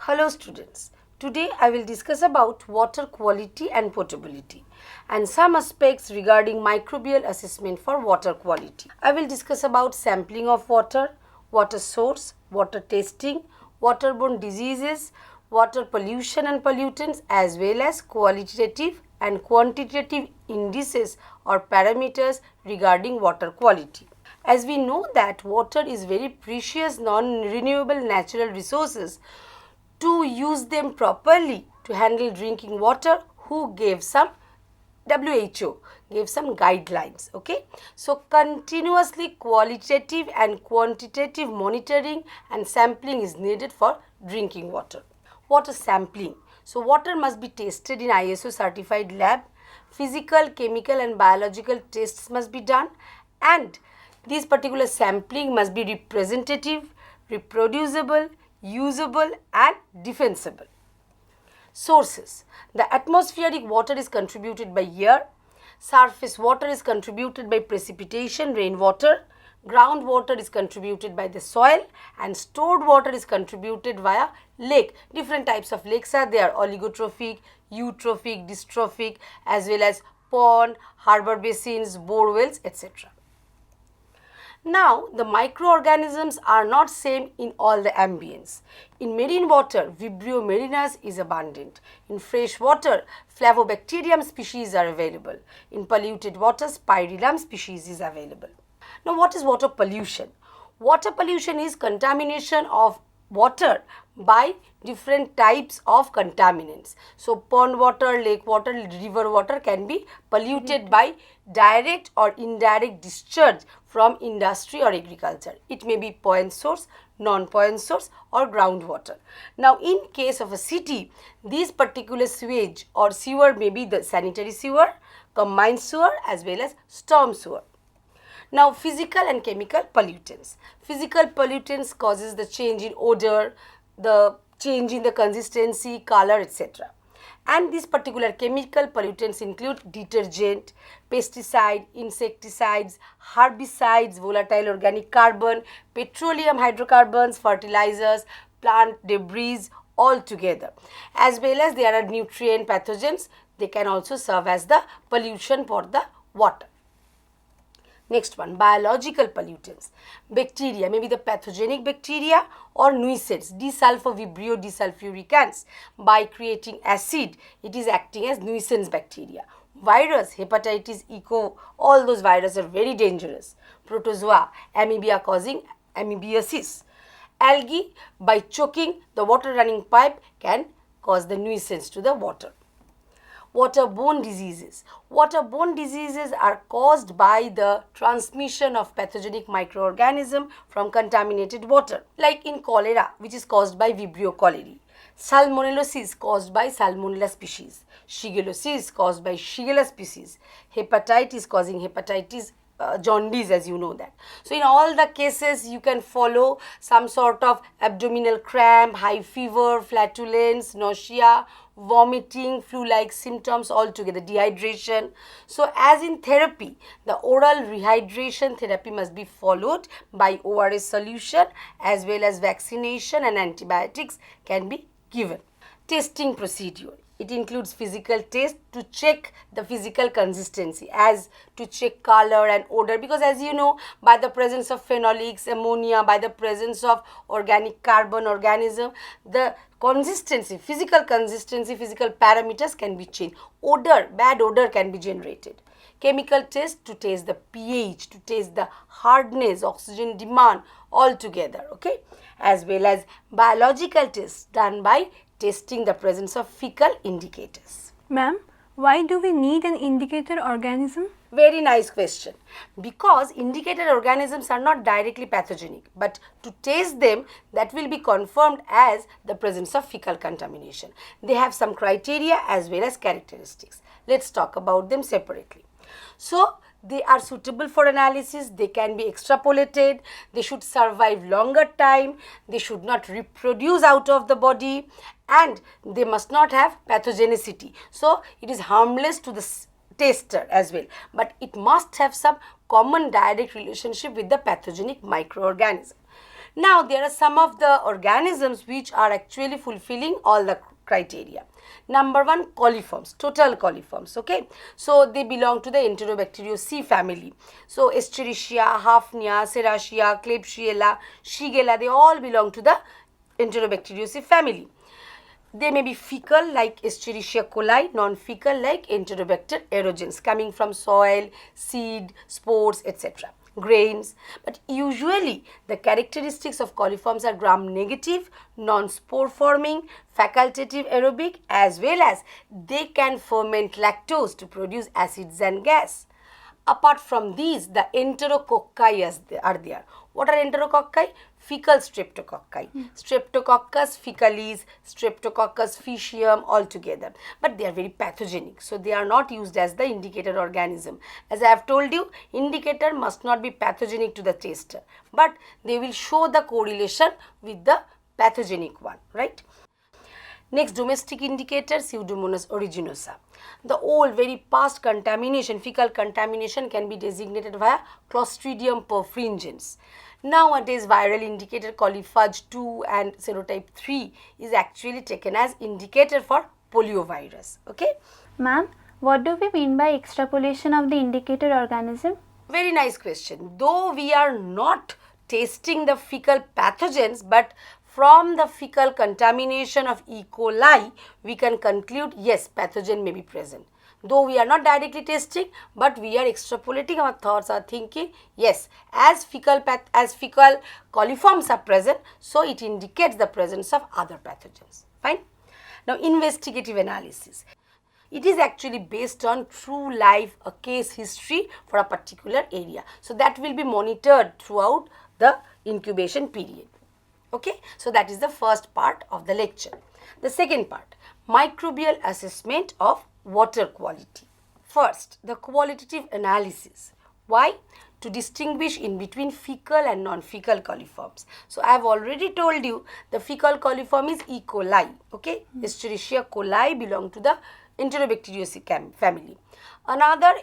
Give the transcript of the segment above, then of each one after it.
Hello students, today I will discuss about water quality and potability and some aspects regarding microbial assessment for water quality. I will discuss about sampling of water, water source, water testing, waterborne diseases, water pollution and pollutants as well as qualitative and quantitative indices or parameters regarding water quality. As we know that water is very precious non-renewable natural resources, to use them properly to handle drinking water, who gave some WHO gave some guidelines. Okay, so continuously qualitative and quantitative monitoring and sampling is needed for drinking water. Water sampling. So water must be tested in ISO certified lab. Physical, chemical and biological tests must be done, and this particular sampling must be representative, reproducible, usable and defensible. Sources. The atmospheric water is contributed by air, surface water is contributed by precipitation, rainwater, groundwater is contributed by the soil, and stored water is contributed via lake. Different types of lakes are there: oligotrophic, eutrophic, dystrophic, as well as pond, harbor basins, bore wells, etc. Now, the microorganisms are not same in all the ambience. In marine water, Vibrio marinus is abundant. In fresh water, Flavobacterium species are available. In polluted water, Spirillum species is available. Now, what is water pollution? Water pollution is contamination of water by different types of contaminants. So, pond water, lake water, river water can be polluted by direct or indirect discharge from industry or agriculture. It may be point source, non-point source or groundwater. Now, in case of a city, this particular sewage or sewer may be the sanitary sewer, combined sewer as well as storm sewer. Now, physical and chemical pollutants. Physical pollutants causes the change in odor, the change in the consistency, color, etc. And these particular chemical pollutants include detergent, pesticide, insecticides, herbicides, volatile organic carbon, petroleum hydrocarbons, fertilizers, plant debris, all together. As well as there are nutrient pathogens, they can also serve as the pollution for the water. Next one, biological pollutants. Bacteria, maybe the pathogenic bacteria or nuisance, desulfovibrio desulfuricans. By creating acid, it is acting as nuisance bacteria. Virus, hepatitis, E. coli, all those viruses are very dangerous. Protozoa, amoeba causing amoebiasis. Algae, by choking the water running pipe, can cause the nuisance to the water. Waterborne diseases. Waterborne diseases are caused by the transmission of pathogenic microorganism from contaminated water, like in cholera, which is caused by Vibrio cholerae. Salmonellosis caused by Salmonella species. Shigellosis caused by Shigella species. Hepatitis causing hepatitis jaundice, as you know that. So, in all the cases, you can follow some sort of abdominal cramp, high fever, flatulence, nausea, vomiting, flu-like symptoms altogether, dehydration. So, as in therapy, the oral rehydration therapy must be followed by ORS solution as well as vaccination and antibiotics can be given. Testing procedure. It includes physical test to check the physical consistency, as to check color and odor, because as you know, by the presence of phenolics, ammonia, by the presence of organic carbon organism, the consistency, physical parameters can be changed. Odor, bad odor can be generated. Chemical test to test the pH, to test the hardness, oxygen demand altogether, okay, as well as biological tests done by testing the presence of fecal indicators. Ma'am, why do we need an indicator organism? Very nice question. Because indicator organisms are not directly pathogenic, but to test them, that will be confirmed as the presence of fecal contamination. They have some criteria as well as characteristics. Let's talk about them separately. So, they are suitable for analysis, they can be extrapolated, they should survive longer time, they should not reproduce out of the body, and they must not have pathogenicity. So, it is harmless to the tester as well, but it must have some common direct relationship with the pathogenic microorganism. Now there are some of the organisms which are actually fulfilling all the criteria. Number one, coliforms, total coliforms, okay. So they belong to the Enterobacteriaceae family. So Escherichia, Hafnia, Serratia, Klebsiella, Shigella, they all belong to the Enterobacteriaceae family. They may be fecal like Escherichia coli, non-fecal like Enterobacter aerogens coming from soil, seed, spores, etc. Grains. But usually the characteristics of coliforms are gram-negative, non-spore forming, facultative aerobic, as well as they can ferment lactose to produce acids and gas. Apart from these, the enterococci are there. What are enterococci? Fecal streptococci. Streptococcus fecalis, Streptococcus faecium all together. But they are very pathogenic. So they are not used as the indicator organism. As I have told you, indicator must not be pathogenic to the taster. But they will show the correlation with the pathogenic one, right? Next, domestic indicator, Pseudomonas aeruginosa. The old, very past contamination, fecal contamination can be designated via Clostridium perfringens. Nowadays, viral indicator coliphage 2 and serotype 3 is actually taken as indicator for poliovirus. Okay. Ma'am, what do we mean by extrapolation of the indicator organism? Very nice question. Though we are not tasting the fecal pathogens, but from the fecal contamination of E. coli, we can conclude yes, pathogen may be present. Though we are not directly testing, but we are extrapolating our thoughts, our thinking, yes, as fecal coliforms are present, so it indicates the presence of other pathogens. Fine. Now, investigative analysis. It is actually based on true life, a case history for a particular area. So that will be monitored throughout the incubation period. Okay, so that is the first part of the lecture. The second part, microbial assessment of water quality. First, the qualitative analysis. Why? To distinguish in between fecal and non-fecal coliforms. So I have already told you the fecal coliform is E. coli. Okay, Escherichia coli belong to the Enterobacteriaceae family. Another,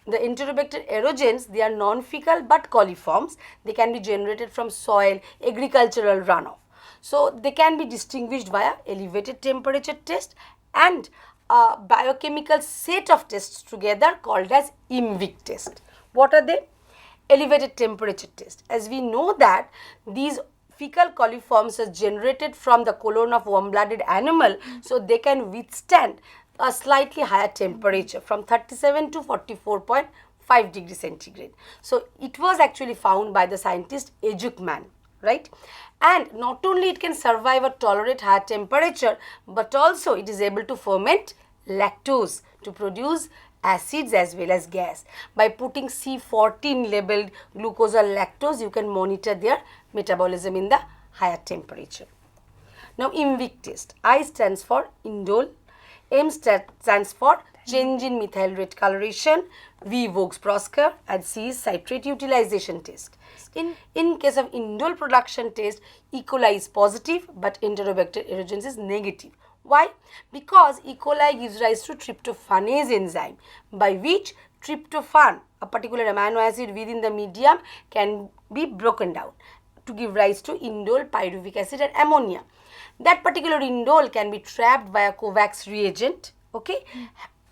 the Enterobacter aerogens, they are non-fecal but coliforms. They can be generated from soil, agricultural runoff. So they can be distinguished via elevated temperature test and a biochemical set of tests together called as IMVIC test. What are they? Elevated temperature test. As we know that these fecal coliforms are generated from the colon of warm-blooded animal, so they can withstand a slightly higher temperature from 37 to 44.5 degrees centigrade. So it was actually found by the scientist Ejuckman, right? And not only it can survive or tolerate higher temperature, but also it is able to ferment lactose to produce acids as well as gas. By putting C14 labeled glucose or lactose, you can monitor their metabolism in the higher temperature. Now, IMVIC test. I stands for Indole, M stands for change in methyl rate coloration, V Voges-Prosker, and C is citrate utilization test. In case of indole production test, E. coli is positive but Enterobacter aerogens is negative. Why? Because E. coli gives rise to tryptophanase enzyme, by which tryptophan, a particular amino acid within the medium, can be broken down to give rise to indole, pyruvic acid and ammonia. That particular indole can be trapped by a Kovacs reagent. Okay.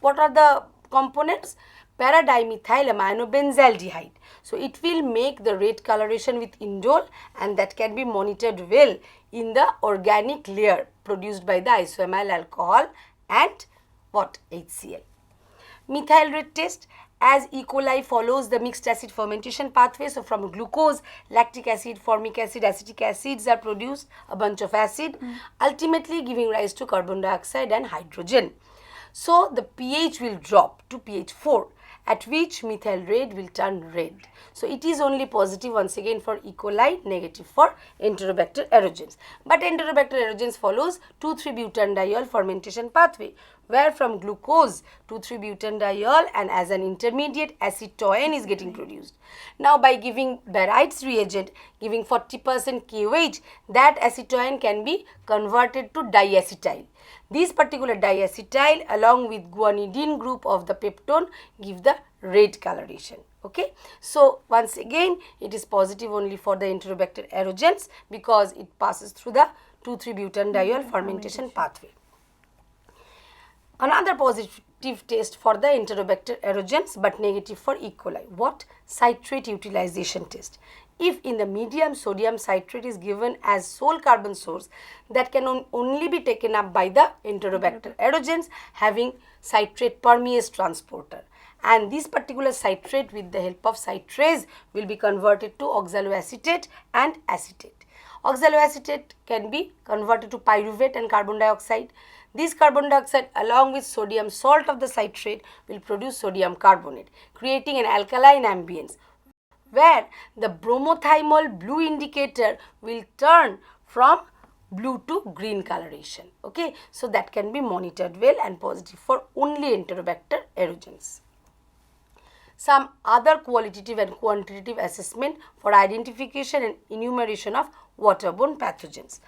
What are the components? Paradimethyl aminobenzaldehyde. So it will make the red coloration with indole, and that can be monitored well in the organic layer produced by the isoamyl alcohol and what? HCl. Methyl rate test. As E. coli follows the mixed acid fermentation pathway, so from glucose, lactic acid, formic acid, acetic acids are produced, a bunch of acid, ultimately giving rise to carbon dioxide and hydrogen. So the pH will drop to pH 4, at which methyl red will turn red. So it is only positive once again for E. coli, negative for Enterobacter aerogens. But Enterobacter aerogens follows 2,3-butanediol fermentation pathway, where from glucose 2,3-butanediol and as an intermediate acetoin is getting produced. Now by giving Barite's reagent, giving 40% KOH, that acetoin can be converted to diacetyl. This particular diacetyl along with guanidine group of the peptone give the red coloration. Okay, so once again it is positive only for the Enterobacter aerogens because it passes through the 2,3-butanediol fermentation pathway. Another positive test for the Enterobacter aerogens but negative for E. coli. What? Citrate utilization test. If in the medium sodium citrate is given as sole carbon source, that can only be taken up by the Enterobacter aerogens having citrate permease transporter, and this particular citrate with the help of citrase will be converted to oxaloacetate and acetate. Oxaloacetate can be converted to pyruvate and carbon dioxide. This carbon dioxide along with sodium salt of the citrate will produce sodium carbonate, creating an alkaline ambience where the bromothymol blue indicator will turn from blue to green coloration. Okay, so that can be monitored well and positive for only Enterobacter aerogens. Some other qualitative and quantitative assessment for identification and enumeration of waterborne pathogens.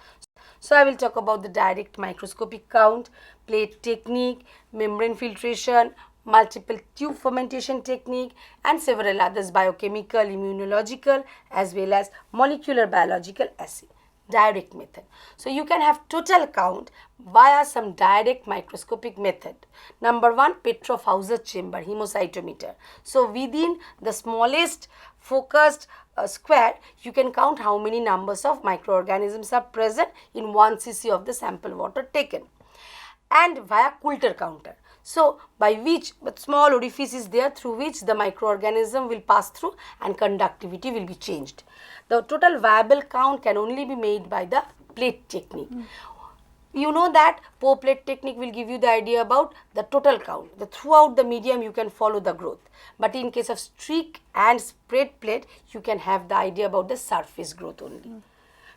So I will talk about the direct microscopic count, plate technique, membrane filtration, multiple tube fermentation technique, and several others, biochemical, immunological, as well as molecular biological assay. Direct method. So you can have total count via some direct microscopic method. Number one, Petrov-Hauser chamber, hemocytometer. So within the smallest focused square, you can count how many numbers of microorganisms are present in 1 cc of the sample water taken. And via Coulter counter. So by which small orifice is there through which the microorganism will pass through and conductivity will be changed. The total viable count can only be made by the plate technique. You know that pour plate technique will give you the idea about the total count. Throughout the medium you can follow the growth. But in case of streak and spread plate, you can have the idea about the surface growth only.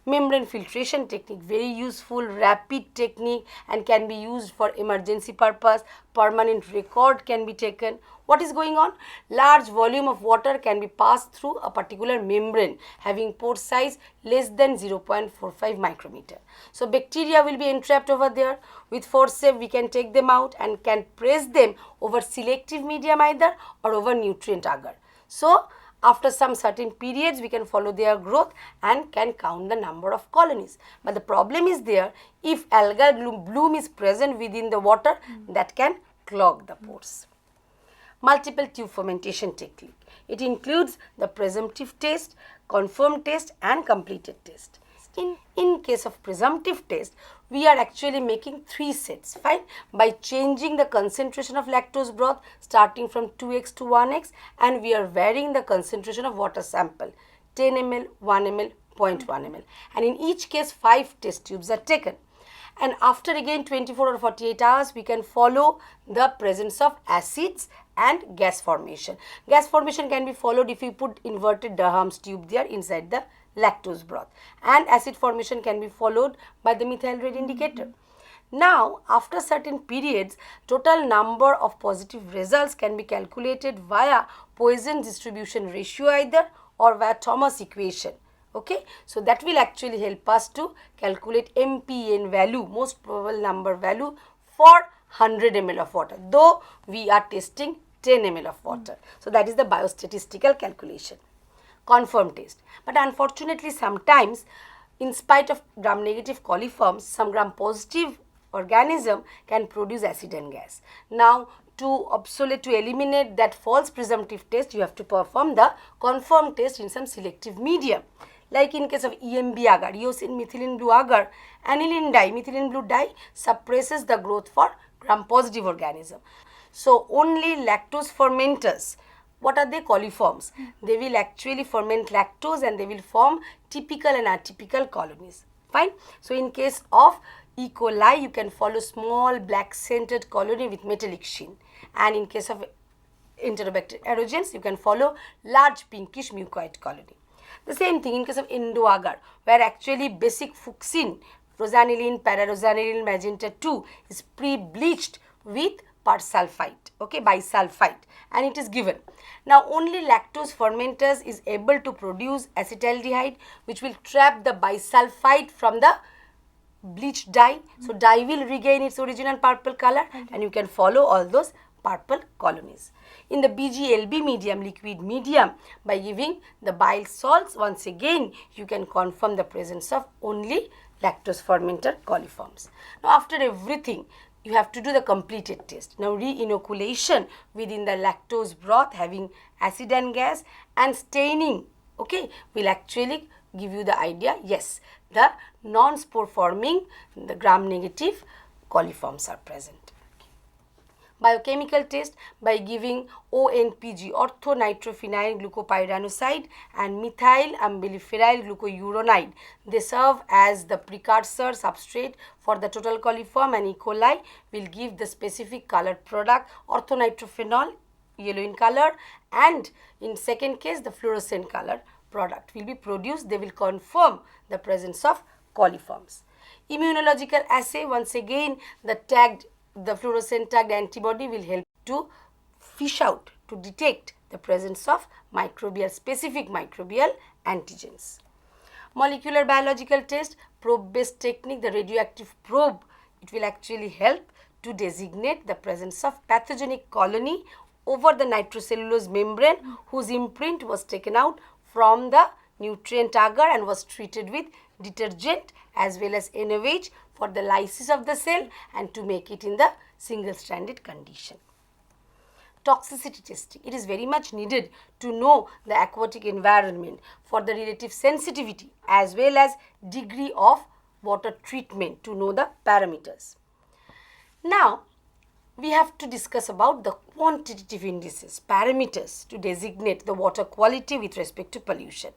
Membrane filtration technique, very useful, rapid technique and can be used for emergency purpose. Permanent record can be taken. What is going on? Large volume of water can be passed through a particular membrane having pore size less than 0.45 micrometer. So bacteria will be entrapped over there. With forceps we can take them out and can press them over selective medium either or over nutrient agar. So after some certain periods we can follow their growth and can count the number of colonies. But the problem is there, if algal bloom is present within the water, that can clog the pores. Multiple tube fermentation technique. It includes the presumptive test, confirmed test and completed test. In case of presumptive test, we are actually making 3 sets, fine, by changing the concentration of lactose broth starting from 2x to 1x, and we are varying the concentration of water sample 10 ml, 1 ml, 0.1 ml, and in each case 5 test tubes are taken. And after again 24 or 48 hours we can follow the presence of acids and gas formation. Gas formation can be followed if you put inverted Durham's tube there inside the lactose broth, and acid formation can be followed by the methyl red indicator. Now after certain periods, total number of positive results can be calculated via Poisson distribution ratio either or via Thomas equation. Okay, so that will actually help us to calculate MPN value, most probable number value, for 100 ml of water, though we are testing 10 ml of water. So that is the biostatistical calculation. Confirmed test. But unfortunately sometimes in spite of gram negative coliforms, some gram positive organism can produce acid and gas. Now to eliminate that false presumptive test, you have to perform the confirmed test in some selective medium. Like in case of EMB agar, eosin methylene blue agar, aniline dye, methylene blue dye suppresses the growth for gram positive organism. So only lactose fermenters, what are they? Coliforms. They will actually ferment lactose and they will form typical and atypical colonies. Fine. So in case of E. coli, you can follow small black centered colony with metallic sheen, and in case of Enterobacter aerogens, you can follow large pinkish mucoid colony. The same thing in case of Indole agar, where actually basic fuchsin, rosanilin, pararosanilin, magenta 2 is pre-bleached with persulfite, okay, bisulfite, and it is given. Now only lactose fermenters is able to produce acetaldehyde, which will trap the bisulfite from the bleached dye. So dye will regain its original purple color and you can follow all those purple colonies. In the BGLB medium, liquid medium, by giving the bile salts, once again you can confirm the presence of only lactose fermented coliforms. Now after everything, you have to do the completed test. Now re-inoculation within the lactose broth having acid and gas and staining, okay, will actually give you the idea, yes, the non-spore forming, the gram-negative coliforms are present. Biochemical test by giving ONPG, orthonitrophenyl glucopyranoside, and methyl amblyphenyl glucouronide. They serve as the precursor substrate for the total coliform, and E. coli will give the specific colored product orthonitrophenol, yellow in color, and in second case the fluorescent color product will be produced. They will confirm the presence of coliforms. Immunological assay, once again the fluorescent tagged antibody will help to fish out, to detect the presence of specific microbial antigens. Molecular biological test, probe based technique, the radioactive probe, it will actually help to designate the presence of pathogenic colony over the nitrocellulose membrane whose imprint was taken out from the nutrient agar and was treated with detergent as well as NaOH for the lysis of the cell and to make it in the single stranded condition. Toxicity testing, it is very much needed to know the aquatic environment for the relative sensitivity as well as degree of water treatment to know the parameters. Now we have to discuss about the quantitative indices, parameters to designate the water quality with respect to pollution.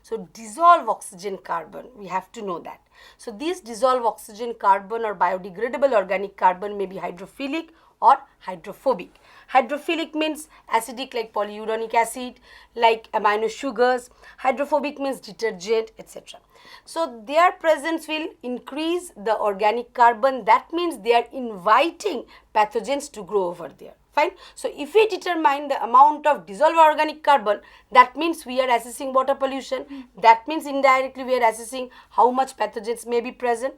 So dissolved oxygen carbon, we have to know that. So these dissolved oxygen carbon or biodegradable organic carbon may be hydrophilic or hydrophobic. Hydrophilic means acidic like polyuronic acid, like amino sugars. Hydrophobic means detergent, etc. So their presence will increase the organic carbon. That means they are inviting pathogens to grow over there. Fine. So if we determine the amount of dissolved organic carbon, that means we are assessing water pollution. That means indirectly we are assessing how much pathogens may be present.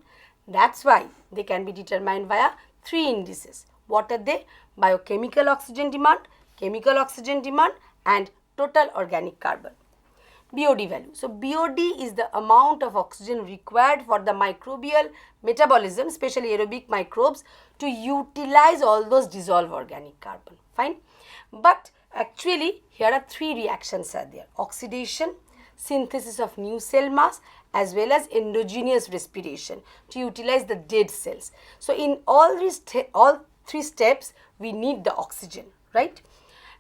That's why they can be determined via 3 indices. What are they? Biochemical oxygen demand, chemical oxygen demand, and total organic carbon. BOD value. So BOD is the amount of oxygen required for the microbial metabolism, especially aerobic microbes, to utilize all those dissolved organic carbon. Fine. But actually here are 3 reactions are there: oxidation, synthesis of new cell mass, as well as endogenous respiration to utilize the dead cells. So in all 3 steps we need the oxygen, right?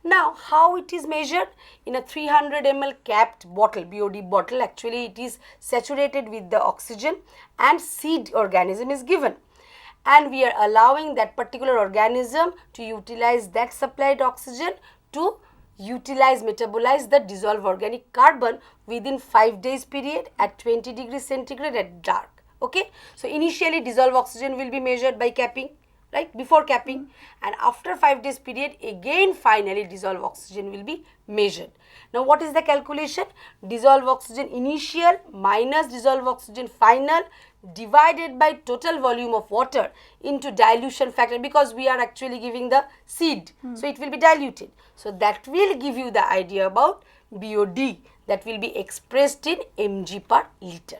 Now, how it is measured? In a 300 ml capped bottle, BOD bottle, actually it is saturated with the oxygen and seed organism is given. And we are allowing that particular organism to utilize that supplied oxygen to metabolize the dissolved organic carbon within 5 days period at 20 degrees centigrade at dark. Okay. So, initially dissolved oxygen will be measured by capping, right, before capping, and after 5 days period again finally dissolved oxygen will be measured. Now what is the calculation? Dissolved oxygen initial minus dissolved oxygen final divided by total volume of water into dilution factor, because we are actually giving the seed, so it will be diluted. So that will give you the idea about BOD, that will be expressed in mg per liter.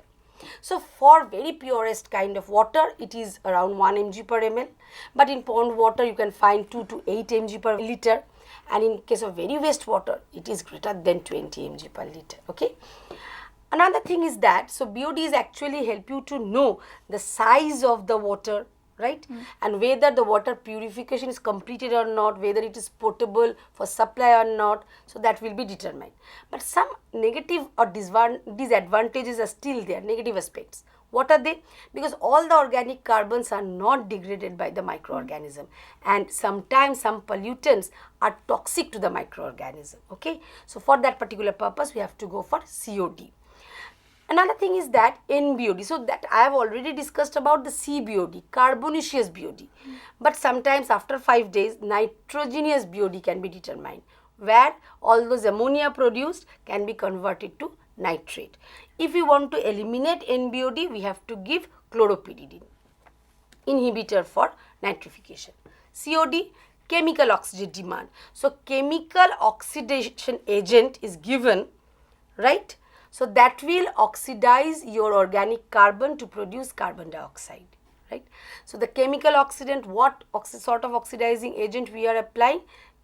So for very purest kind of water, it is around 1 mg per ml, but in pond water you can find 2 to 8 mg per liter, and in case of very waste water it is greater than 20 mg per liter. Okay. Another thing is that, so BOD is actually help you to know the size of the water, right, and whether the water purification is completed or not, whether it is potable for supply or not, so that will be determined. But some negative or disadvantages are still there, negative aspects. What are they? Because all the organic carbons are not degraded by the microorganism, and sometimes some pollutants are toxic to the microorganism. Okay, so for that particular purpose we have to go for COD. Another thing is that NBOD, so that I have already discussed about the CBOD, carbonaceous BOD, but sometimes after 5 days nitrogenous BOD can be determined, where all those ammonia produced can be converted to nitrate. If we want to eliminate NBOD, we have to give chloropyridine, inhibitor for nitrification. COD, chemical oxygen demand. So chemical oxidation agent is given, right? So that will oxidize your organic carbon to produce carbon dioxide, right? So the chemical oxidant, what sort of oxidizing agent we are applying?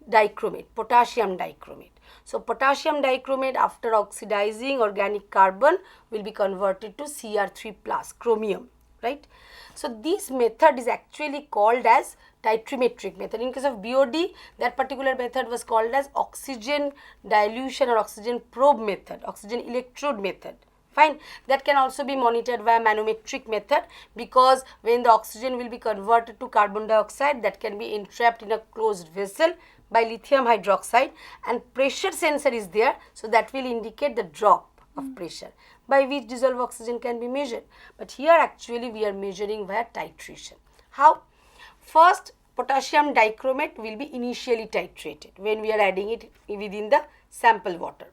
Dichromate, potassium dichromate. So potassium dichromate, after oxidizing organic carbon, will be converted to Cr3 plus chromium, right? So this method is actually called as titrimetric method. In case of BOD, that particular method was called as oxygen dilution or oxygen probe method, oxygen electrode method. Fine. That can also be monitored via manometric method, because when the oxygen will be converted to carbon dioxide, that can be entrapped in a closed vessel by lithium hydroxide, and pressure sensor is there, so that will indicate the drop of pressure by which dissolved oxygen can be measured. But here actually we are measuring via titration. How? First, potassium dichromate will be initially titrated when we are adding it within the sample water.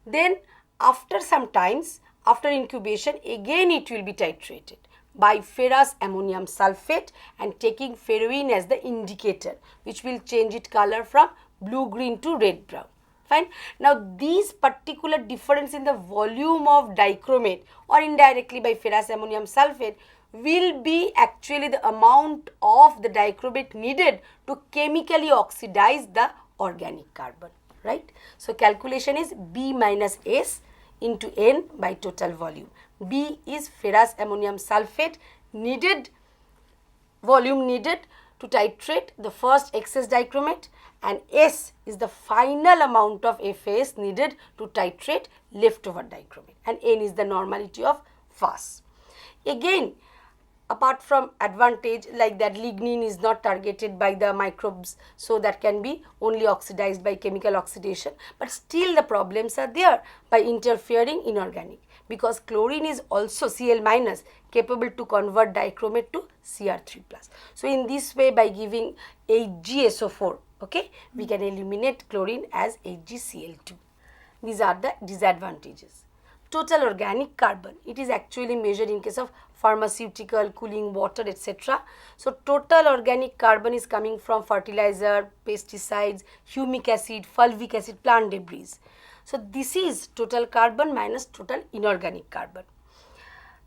Then after some times, after incubation, again it will be titrated by ferrous ammonium sulfate and taking ferroin as the indicator, which will change its color from blue green to red brown. Fine. Now these particular difference in the volume of dichromate or indirectly by ferrous ammonium sulfate will be actually the amount of the dichromate needed to chemically oxidize the organic carbon, right? So calculation is B minus S into N by total volume. B is ferrous ammonium sulfate needed, volume needed to titrate the first excess dichromate, and S is the final amount of FAS needed to titrate leftover dichromate, and N is the normality of FAS. Again, apart from advantage like that lignin is not targeted by the microbes, so that can be only oxidized by chemical oxidation, but still the problems are there by interfering inorganic, because chlorine is also Cl minus capable to convert dichromate to Cr3 plus. So in this way, by giving HgSO4, okay, we can eliminate chlorine as HgCl2. These are the disadvantages. Total organic carbon, it is actually measured in case of pharmaceutical, cooling water, etc. So total organic carbon is coming from fertilizer, pesticides, humic acid, fulvic acid, plant debris. So this is total carbon minus total inorganic carbon.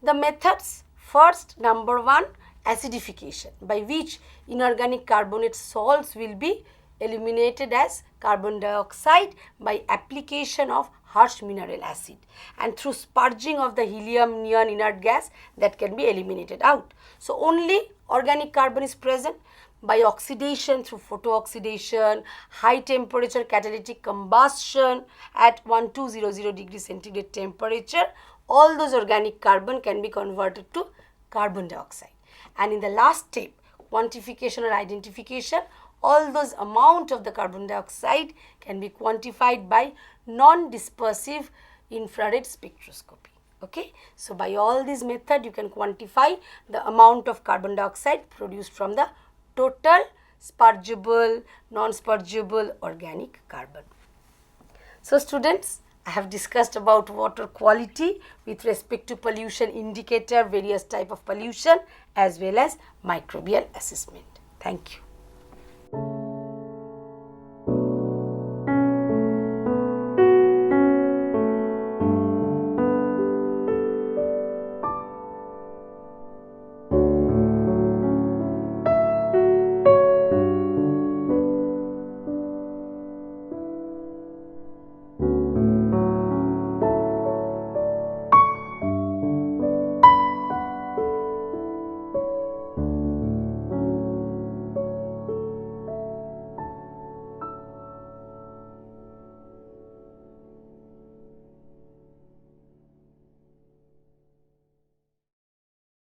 The methods: first, number one, acidification, by which inorganic carbonate salts will be eliminated as carbon dioxide by application of harsh mineral acid, and through spurging of the helium neon inert gas, that can be eliminated out. So only organic carbon is present. By oxidation through photooxidation, high temperature catalytic combustion at 1200 degrees centigrade temperature, all those organic carbon can be converted to carbon dioxide. And in the last step, quantification or identification, all those amount of the carbon dioxide can be quantified by non-dispersive infrared spectroscopy. Okay, so by all these methods you can quantify the amount of carbon dioxide produced from the total spurgeable, non-spurgeable organic carbon. So students, I have discussed about water quality with respect to pollution indicator, various type of pollution, as well as microbial assessment. Thank you.